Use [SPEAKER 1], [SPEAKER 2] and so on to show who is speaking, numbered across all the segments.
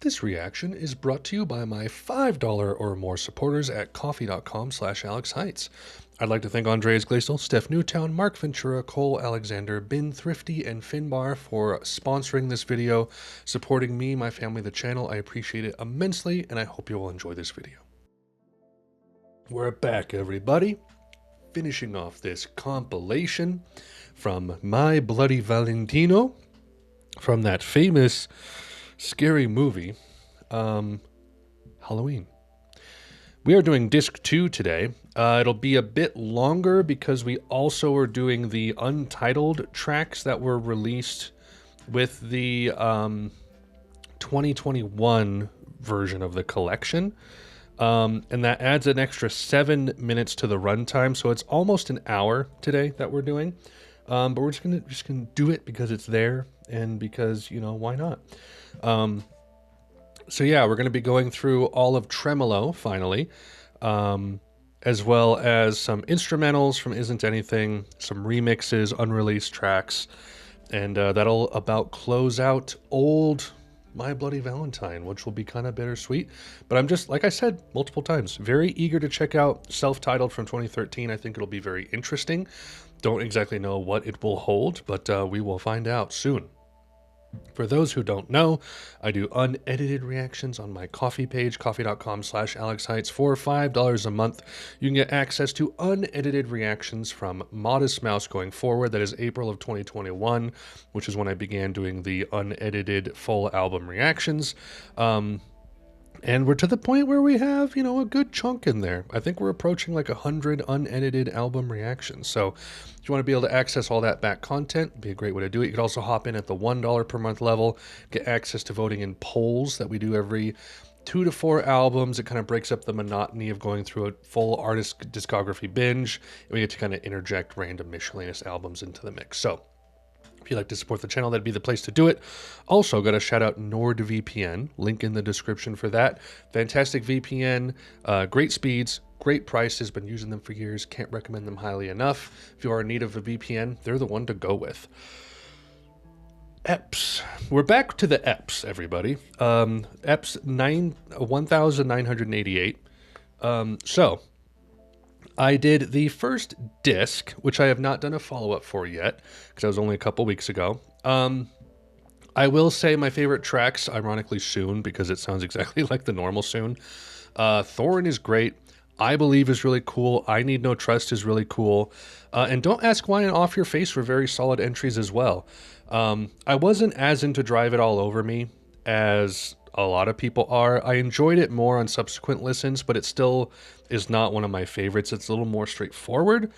[SPEAKER 1] This reaction is brought to you by my $5 or more supporters at coffee.com/Alex Haitz. I'd like to thank Andreas Glasel, Steph Newtown, Mark Ventura, Cole Alexander, Bin Thrifty, and Finbar for sponsoring this video, supporting me, my family, the channel. I appreciate it immensely, and I hope you will enjoy this video. We're back, everybody. Finishing off this compilation from My Bloody Valentino, from that famous scary movie, Halloween. We are doing disc 2 today. It'll be a bit longer because we also are doing the untitled tracks that were released with the 2021 version of the collection. And that adds an extra 7 minutes to the runtime, so it's almost an hour today that we're doing. But we're just gonna do it because it's there and because, you know, why not? So yeah, we're going to be going through all of Tremolo finally, as well as some instrumentals from Isn't Anything, some remixes, unreleased tracks, and that'll about close out old My Bloody Valentine, which will be kind of bittersweet. But I'm just, like I said multiple times, very eager to check out Self-Titled from 2013. I think it'll be very interesting. Don't exactly know what it will hold, but we will find out soon. For those who don't know, I do unedited reactions on my Ko-fi page, coffee.com/Alex Haitz. For $5 a month, you can get access to unedited reactions from Modest Mouse going forward. That is April of 2021, which is when I began doing the unedited full album reactions. And we're to the point where we have, you know, a good chunk in there. I think we're approaching like 100 unedited album reactions. So if you want to be able to access all that back content, it'd be a great way to do it. You could also hop in at the $1 per month level, get access to voting in polls that we do every 2 to 4 albums. It kind of breaks up the monotony of going through a full artist discography binge. And we get to kind of interject random miscellaneous albums into the mix. So if you'd like to support the channel, that'd be the place to do it. Also, got to shout out NordVPN. Link in the description for that. Fantastic VPN, great speeds, great prices. Been using them for years. Can't recommend them highly enough. If you are in need of a VPN, they're the one to go with. EPs. We're back to the EPs, everybody. EPs 1988. So I did the first disc, which I have not done a follow-up for yet, because that was only a couple weeks ago. I will say my favorite tracks, ironically, Soon, because it sounds exactly like the normal Soon. Thorin is great. I Believe is really cool. I Need No Trust is really cool. And Don't Ask Why and Off Your Face were very solid entries as well. I wasn't as into Drive It All Over Me as a lot of people are. I enjoyed it more on subsequent listens, but it still is not one of my favorites. It's a little more straightforward.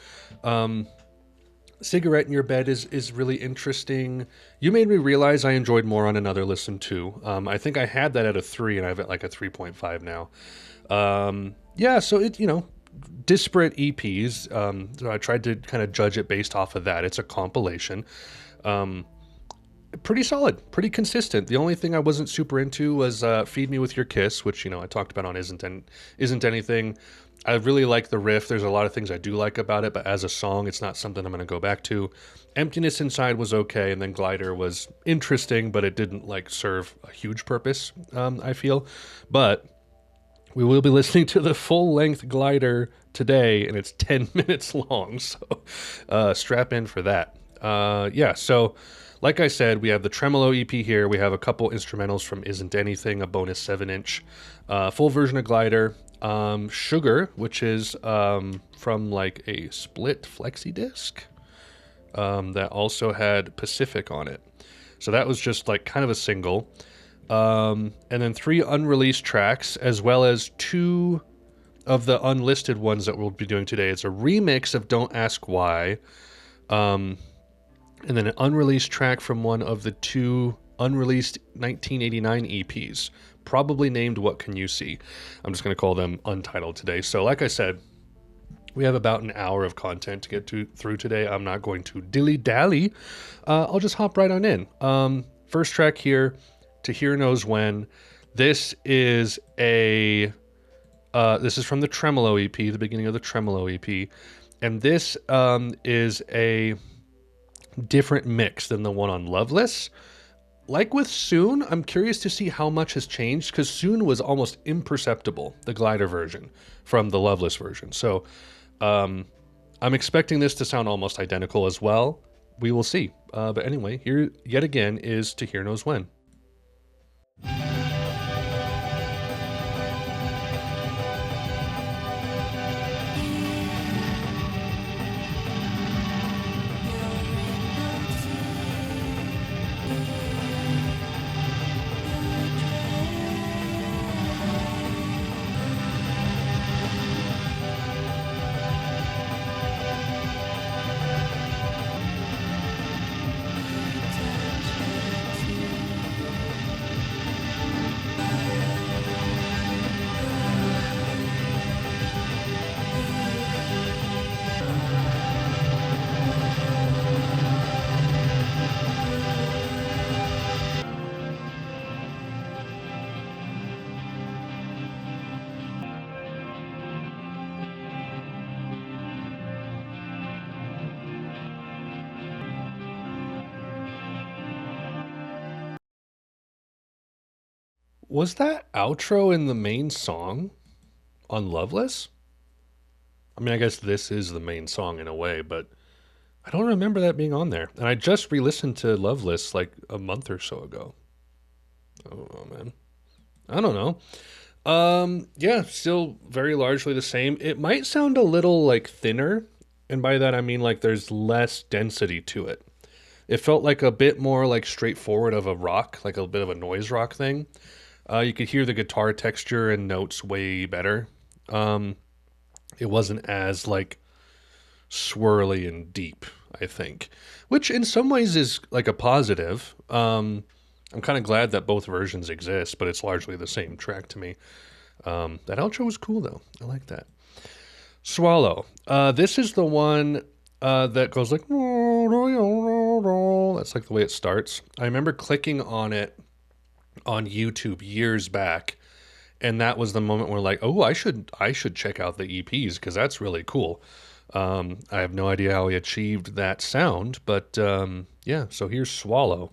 [SPEAKER 1] Cigarette in Your Bed is really interesting. You Made Me Realize I enjoyed more on another listen too. I think I had that at a 3 and I have it like a 3.5 now. Yeah, so it, you know, disparate EPs. So I tried to kind of judge it based off of that. It's a compilation. Pretty solid, pretty consistent. The only thing I wasn't super into was Feed Me With Your Kiss, which, you know, I talked about on Isn't Anything. I really like the riff. There's a lot of things I do like about it, but as a song, it's not something I'm going to go back to. Emptiness Inside was okay, and then Glider was interesting, but it didn't, like, serve a huge purpose, I feel. But we will be listening to the full-length Glider today, and it's 10 minutes long, so strap in for that. Yeah, so like I said, we have the Tremolo EP here. We have a couple instrumentals from Isn't Anything, a bonus 7-inch, full version of Glider, Sugar, which is from like a split flexi disc that also had Pacific on it. So that was just like kind of a single. And then 3 unreleased tracks, as well as 2 of the unlisted ones that we'll be doing today. It's a remix of Don't Ask Why, and then an unreleased track from one of the 2 unreleased 1989 EPs, probably named What Can You See? I'm just going to call them Untitled today. So like I said, we have about an hour of content to get through today. I'm not going to dilly-dally. I'll just hop right on in. First track here, To Hear Knows When. This is from the Tremolo EP, the beginning of the Tremolo EP. And this is a different mix than the one on Loveless. like with Soon, I'm curious to see how much has changed because Soon was almost imperceptible, the glider version, from the Loveless version. So I'm expecting this to sound almost identical as well. We will see. But anyway, here yet again is To Hear Knows When. Was that outro in the main song on Loveless? I mean, I guess this is the main song in a way, but I don't remember that being on there. And I just re listened to Loveless like a month or so ago. Oh, man. I don't know. Yeah, still very largely the same. It might sound a little like thinner, and by that I mean like there's less density to it. It felt like a bit more like straightforward of a rock, like a bit of a noise rock thing. You could hear the guitar texture and notes way better. Um, it wasn't as like swirly and deep, I think, which in some ways is like a positive. I'm kind of glad that both versions exist, but it's largely the same track to me. That outro was cool though. I like that. Swallow. This is the one that goes like that's like the way it starts. I remember clicking on it on YouTube years back, and that was the moment where like, oh, I should check out the EPs because that's really cool. I have no idea how he achieved that sound, but yeah. So here's Swallow.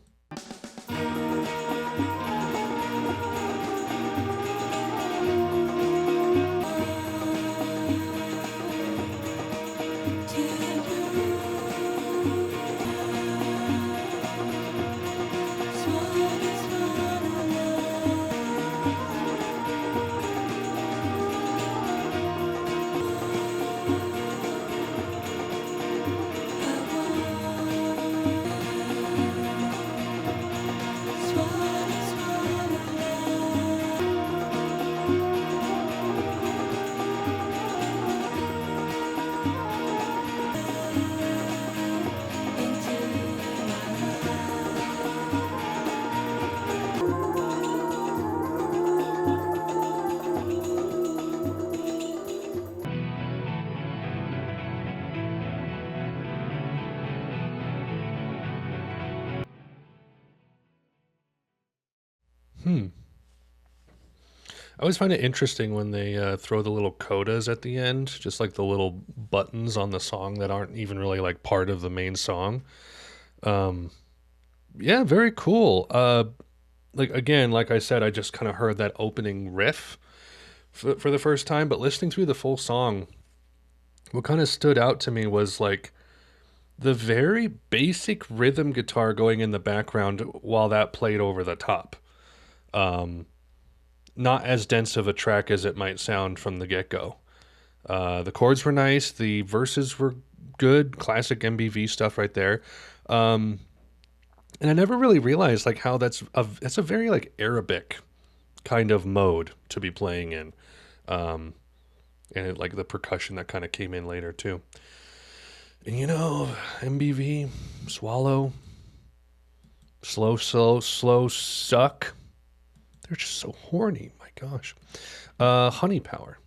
[SPEAKER 1] Hmm. I always find it interesting when they throw the little codas at the end, just like the little buttons on the song that aren't even really like part of the main song. Um, yeah, very cool. Like again, like I said, I just kind of heard that opening riff for the first time, but listening through the full song, what kind of stood out to me was like the very basic rhythm guitar going in the background while that played over the top. Um, Not as dense of a track as it might sound from the get go. The chords were nice, the verses were good, classic MBV stuff right there. Um, and I never really realized like how that's a very like Arabic kind of mode to be playing in. Um, and it, like the percussion that kind of came in later too. And MBV, Swallow, slow suck. They're just so horny. My gosh. Honey Power.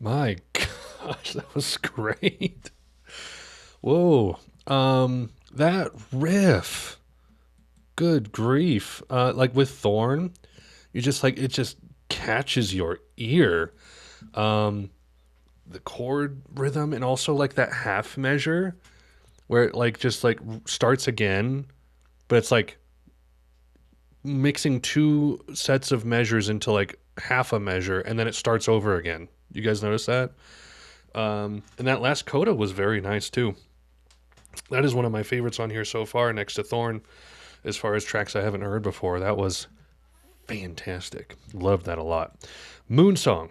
[SPEAKER 1] My gosh, that was great. Whoa. That riff. Good grief. Like with Thorn, you just like it just catches your ear. Um, the chord rhythm and also like that half measure where it like just like starts again, but it's like mixing two sets of measures into like half a measure and then it starts over again. You guys notice that? And that last coda was very nice too. That is one of my favorites on here so far, next to Thorn, as far as tracks I haven't heard before. That was fantastic. Loved that a lot. Moon Song.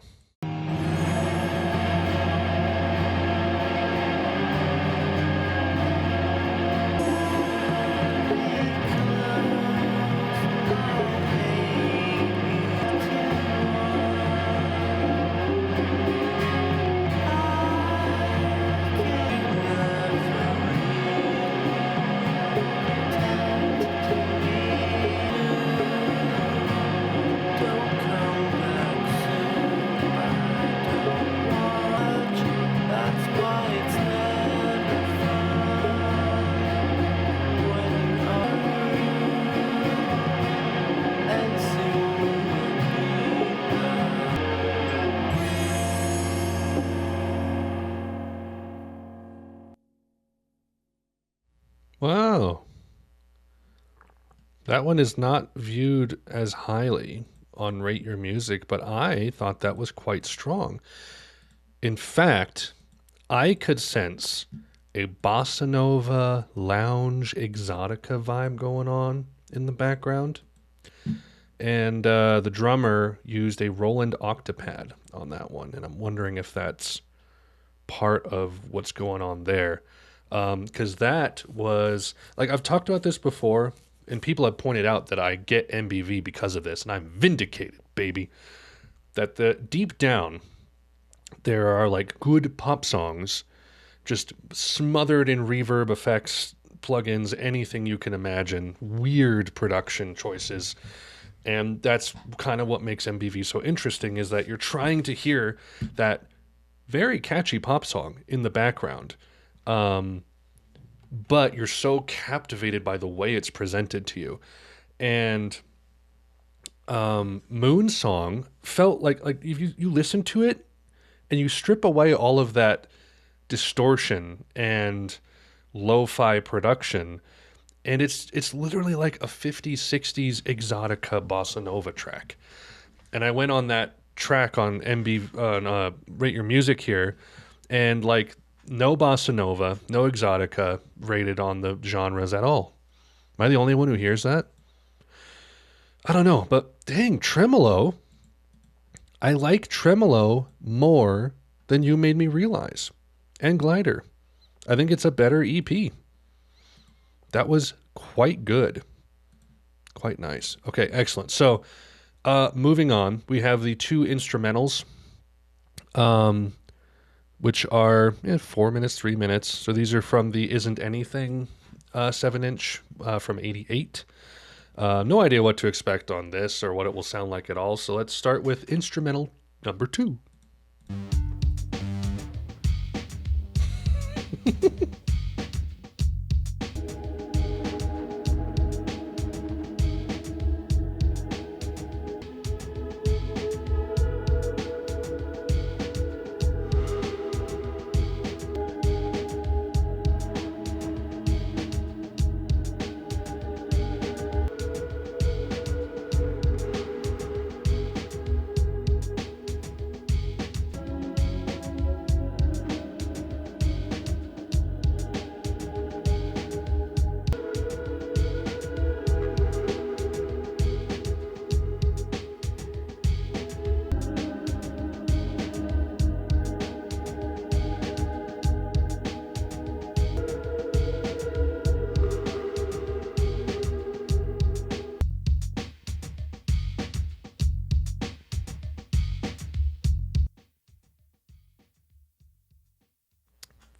[SPEAKER 1] Wow. That one is not viewed as highly on Rate Your Music, but I thought that was quite strong. In fact, I could sense a bossa nova lounge exotica vibe going on in the background. And the drummer used a Roland Octopad on that one. And I'm wondering if that's part of what's going on there. Because that was, like, I've talked about this before, and people have pointed out that I get MBV because of this, and I'm vindicated, baby. That the deep down, there are like good pop songs just smothered in reverb effects, plugins, anything you can imagine, weird production choices. And that's kind of what makes MBV so interesting is that you're trying to hear that very catchy pop song in the background. Um, but you're so captivated by the way it's presented to you. And Moon Song felt like if you listen to it and you strip away all of that distortion and lo-fi production, and it's literally like a 50s 60s exotica bossa nova track. And I went on that track on Rate Your Music here, and like no bossa nova, no exotica rated on the genres at all. Am I the only one who hears that? I don't know, but dang, tremolo. I like tremolo more than you made me realize. And glider. I think it's a better EP. That was quite good. Quite nice. Okay, excellent. So, moving on, we have the two instrumentals, which are 4 minutes, 3 minutes. So these are from the Isn't Anything 7-inch from '88. No idea what to expect on this or what it will sound like at all. So let's start with instrumental number 2.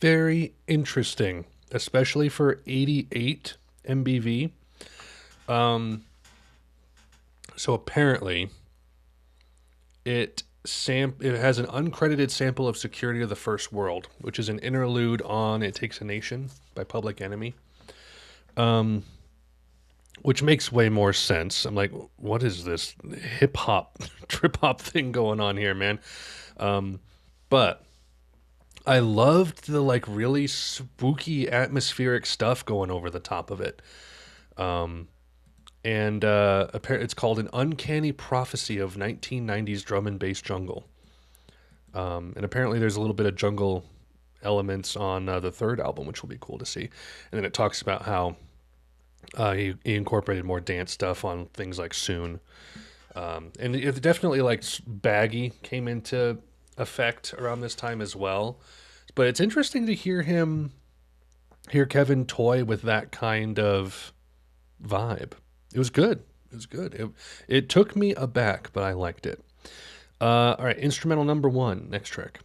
[SPEAKER 1] Very interesting, especially for 88 MBV. Um, so apparently, it it has an uncredited sample of Security of the First World, which is an interlude on It Takes a Nation by Public Enemy, which makes way more sense. I'm like, what is this hip hop, trip hop thing going on here, man? But I loved the like really spooky atmospheric stuff going over the top of it. And it's called An Uncanny Prophecy of 1990s Drum and Bass Jungle. And apparently there's a little bit of jungle elements on the third album, which will be cool to see. And then it talks about how he incorporated more dance stuff on things like Soon. And it definitely like Baggy came into effect around this time as well. But it's interesting to hear Kevin toy with that kind of vibe. It was good. It was good. It took me aback, but I liked it. All right, instrumental number one, next track.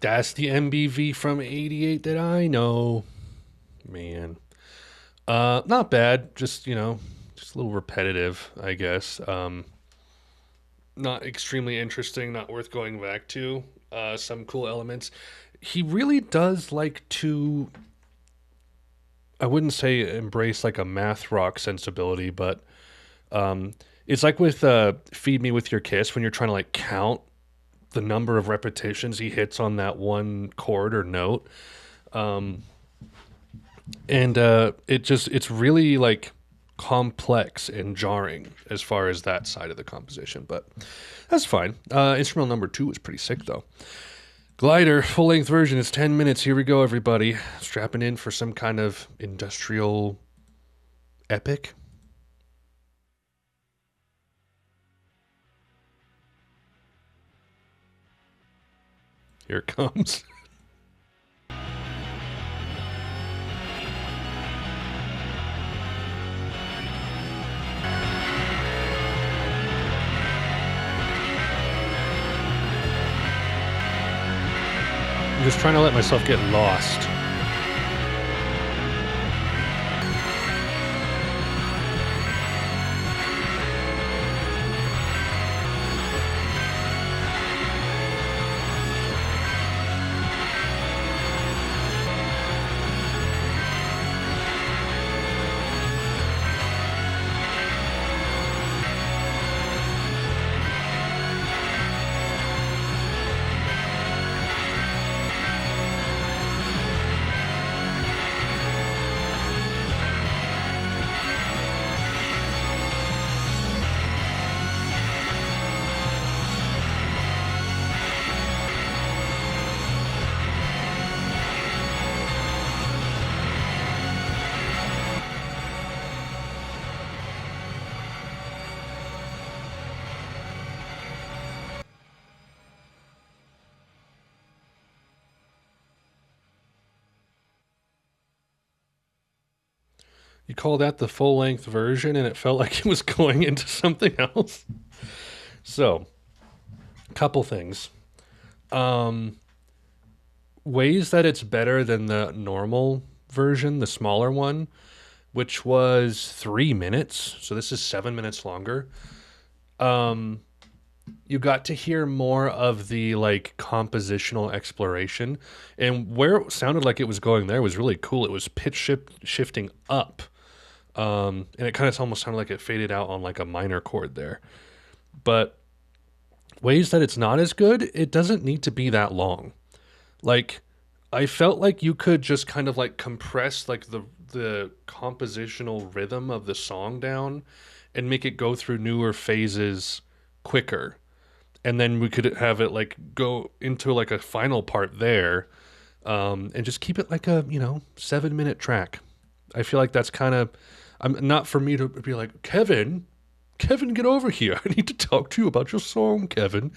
[SPEAKER 1] That's the MBV from '88 that I know. Man. Not bad. Just, just a little repetitive, I guess. Not extremely interesting, not worth going back to. Some cool elements. He really does like to, I wouldn't say embrace like a math rock sensibility, but it's like with Feed Me With Your Kiss when you're trying to like count the number of repetitions he hits on that one chord or note. And it's really like complex and jarring as far as that side of the composition, but that's fine. Instrumental number two is pretty sick though. Glider, full length version is 10 minutes. Here we go, everybody. Strapping in for some kind of industrial epic. Here it comes. I'm just trying to let myself get lost. You call that the full length version, and it felt like it was going into something else. So, couple things. Ways that it's better than the normal version, the smaller one, which was 3 minutes. So this is 7 minutes longer. You got to hear more of the like compositional exploration, and where it sounded like it was going there was really cool. It was shifting up, and it kind of almost sounded like it faded out on like a minor chord there. But ways that it's not as good, it doesn't need to be that long. Like I felt like you could just kind of like compress like the compositional rhythm of the song down and make it go through newer phases quicker. And then we could have it like go into like a final part there, and just keep it like a 7-minute track. I feel like that's kind of, I'm not for me to be like, Kevin, get over here. I need to talk to you about your song, Kevin.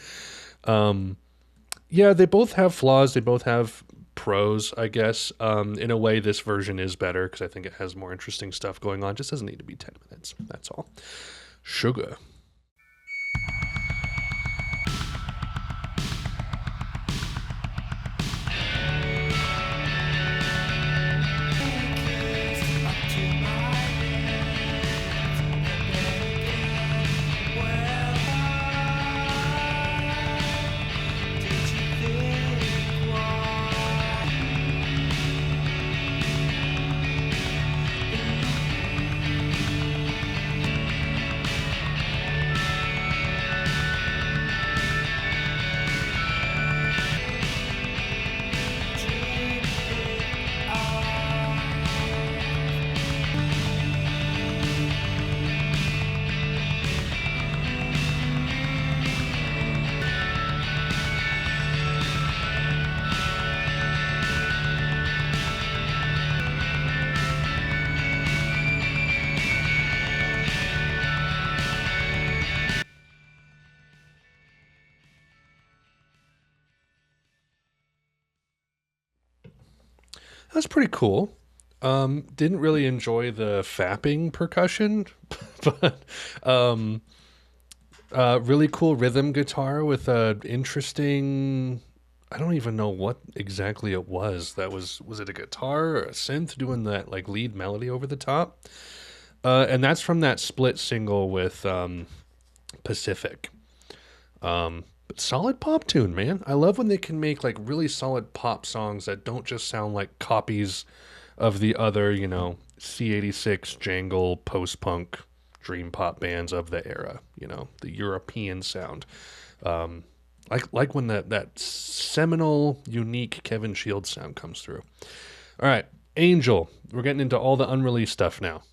[SPEAKER 1] Yeah, they both have flaws. They both have pros, I guess. In a way, this version is better because I think it has more interesting stuff going on. It just doesn't need to be 10 minutes. That's all. Sugar. That's pretty cool. Didn't really enjoy the fapping percussion, but um, really cool rhythm guitar with a interesting. I don't even know what exactly it was. Was it a guitar or a synth doing that like lead melody over the top? And that's from that split single with Pacific. But solid pop tune, man. I love when they can make like really solid pop songs that don't just sound like copies of the other, C86 jangle post punk dream pop bands of the era, the European sound. Um, like when that seminal, unique Kevin Shields sound comes through. All right, Angel. We're getting into all the unreleased stuff now.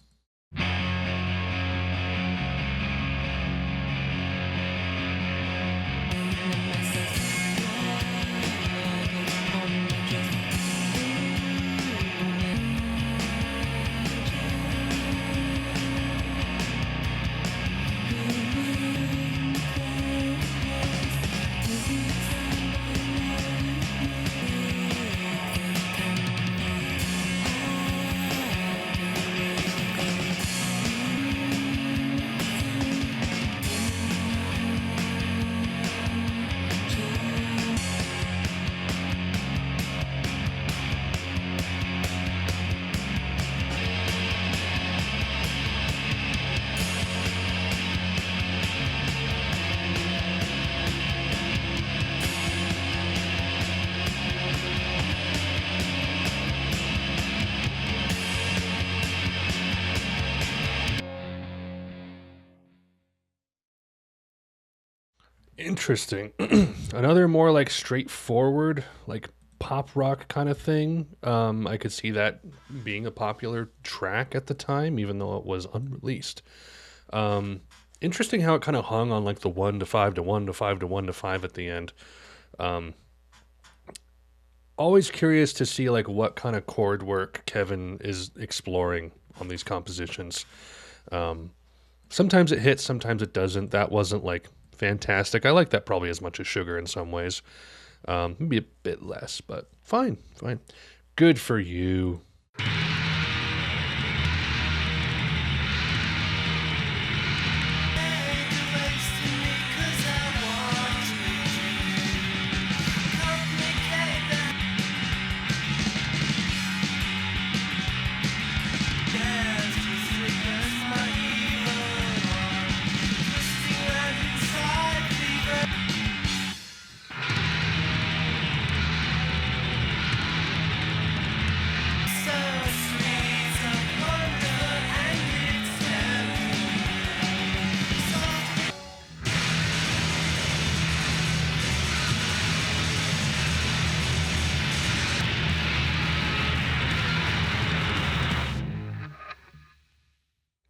[SPEAKER 1] Interesting. Another more like straightforward, like pop rock kind of thing. I could see that being a popular track at the time, even though it was unreleased. Um, Interesting how it kind of hung on like the 1 to 5 to 1 to 5 to 1 to 5 at the end. Um, Always curious to see like what kind of chord work Kevin is exploring on these compositions. Um, Sometimes it hits, sometimes it doesn't. That wasn't like fantastic. I like that probably as much as Sugar in some ways. Maybe a bit less, but fine, fine. Good for you.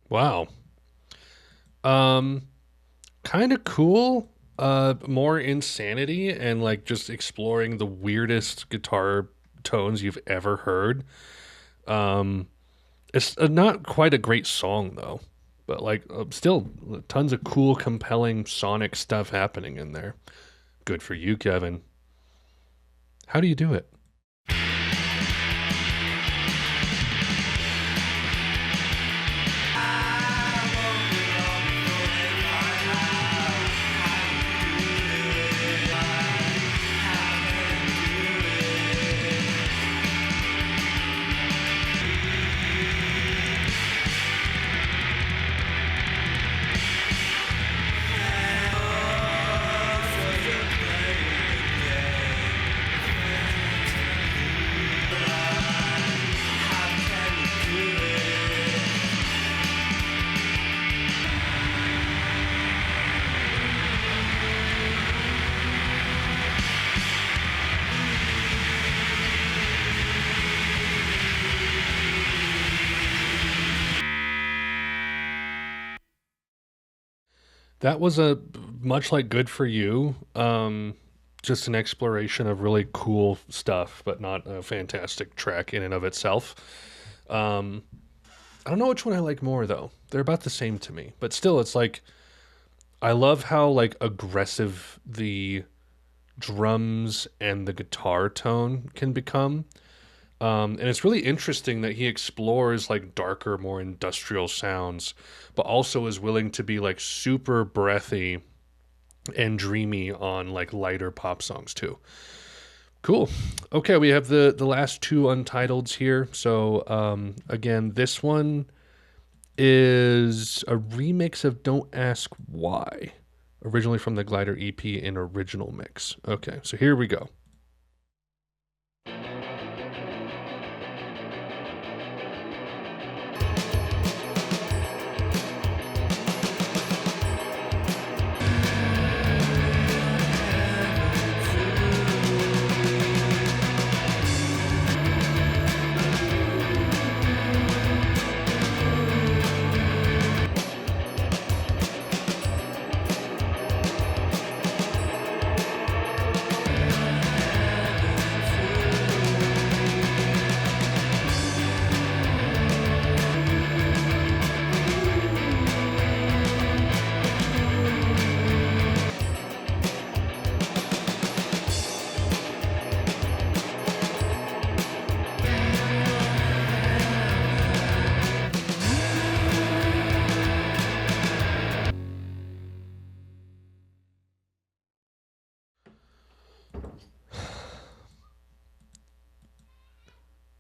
[SPEAKER 1] Wow. Um, Kind of cool. More insanity and like just exploring the weirdest guitar tones you've ever heard. Um, it's not quite a great song though, but like still tons of cool, compelling sonic stuff happening in there. Good for you, Kevin. How do you do it? That was a much like Good for You. Just an exploration of really cool stuff, but not a fantastic track in and of itself. Um, I don't know which one I like more though. They're about the same to me, but still, it's like I love how like aggressive the drums and the guitar tone can become. And it's really interesting that he explores like darker, more industrial sounds, but also is willing to be like super breathy and dreamy on like lighter pop songs too. Cool. Okay, we have the last two untitles here. So again, this one is a remix of "Don't Ask Why," originally from the Glider EP in original mix. Okay, so here we go.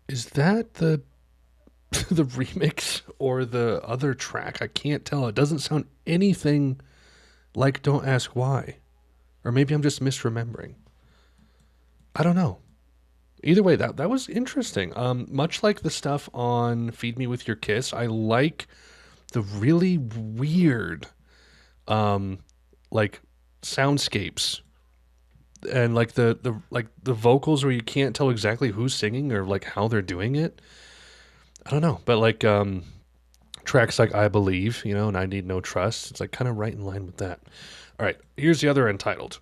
[SPEAKER 1] Is that the the remix or the other track? I can't tell. It doesn't sound anything like "Don't Ask Why," or maybe I'm just misremembering. I don't know. Either way, that was interesting. Much like the stuff on "Feed Me with Your Kiss," I like the really weird, um, like soundscapes and like the vocals where you can't tell exactly who's singing or like how they're doing it. I don't know, but like tracks like "I Believe," and "I Need No Trust," it's like kind of right in line with that. All right, here's the other Untitled.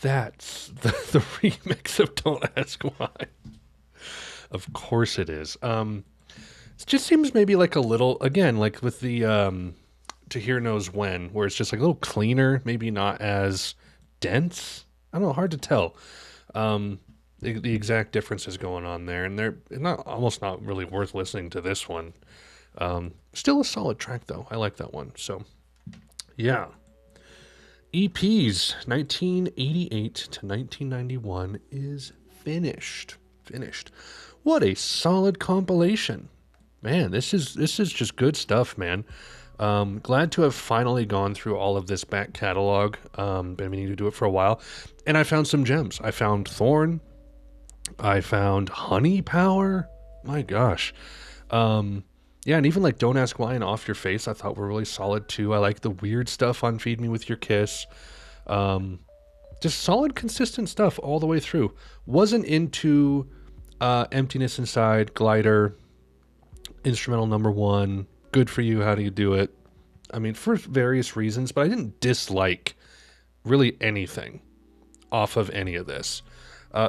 [SPEAKER 1] That's the remix of "Don't Ask Why." Of course it is. It just seems maybe like a little, again, like with the "To Hear Knows When," where it's just like a little cleaner, maybe not as dense. I don't know, hard to tell. The exact differences going on there, and they're not almost not really worth listening to this one. Still a solid track though. I like that one. So yeah. EPs 1988 to 1991 is finished. Finished. What a solid compilation. Man, this is just good stuff, man. Glad to have finally gone through all of this back catalog. Been meaning to do it for a while, and I found some gems. I found Thorn. I found Honey Power. My gosh. Yeah, and even like Don't Ask Why and Off Your Face, I thought were really solid too. I like the weird stuff on Feed Me With Your Kiss. Just solid, consistent stuff all the way through. Wasn't into Emptiness Inside, Glider, instrumental number one, Good For You, How Do You Do It? I mean, for various reasons, but I didn't dislike really anything off of any of this.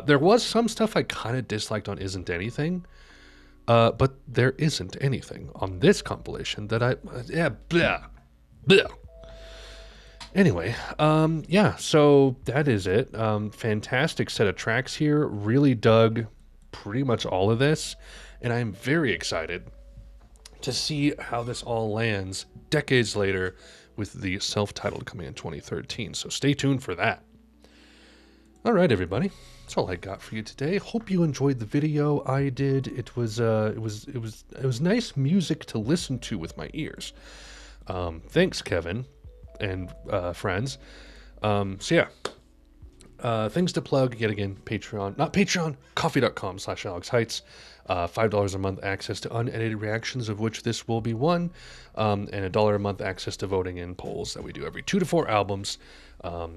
[SPEAKER 1] There was some stuff I kind of disliked on Isn't Anything, but there isn't anything on this compilation that yeah, blah, blah. Anyway, yeah, so that is it. Fantastic set of tracks here. Really dug pretty much all of this, and I'm very excited to see how this all lands decades later with the self-titled coming in 2013. So stay tuned for that. All right, everybody. That's all I got for you today. Hope you enjoyed the video. I did. It was nice music to listen to with my ears. Thanks, Kevin and friends. So yeah. Things to plug, yet again, Patreon, not Patreon, coffee.com/AlexHeitz. $5 a month access to unedited reactions, of which this will be one, and $1 a month access to voting in polls that we do every 2 to 4 albums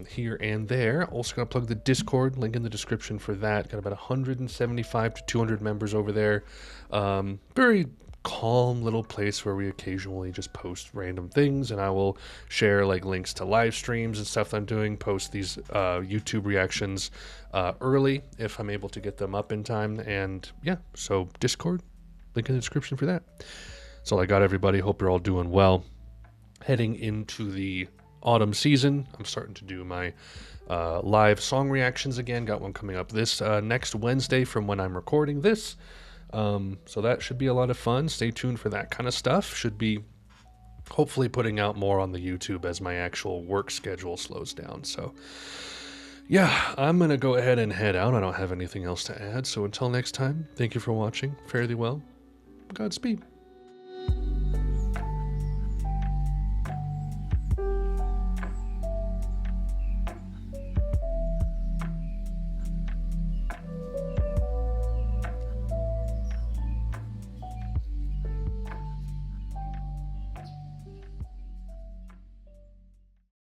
[SPEAKER 1] here and there. Also going to plug the Discord, link in the description for that. Got about 175 to 200 members over there. Very calm little place where we occasionally just post random things, and I will share like links to live streams and stuff that I'm doing, post these YouTube reactions early if I'm able to get them up in time. And yeah, so Discord, link in the description for that. That's all I got, everybody. Hope you're all doing well. Heading into the autumn season, I'm starting to do my live song reactions again. Got one coming up this next Wednesday from when I'm recording this. So that should be a lot of fun. Stay tuned for that kind of stuff. Should be hopefully putting out more on the YouTube as my actual work schedule slows down. So yeah, I'm going to go ahead and head out. I don't have anything else to add. So until next time, thank you for watching. Fare thee well. Godspeed.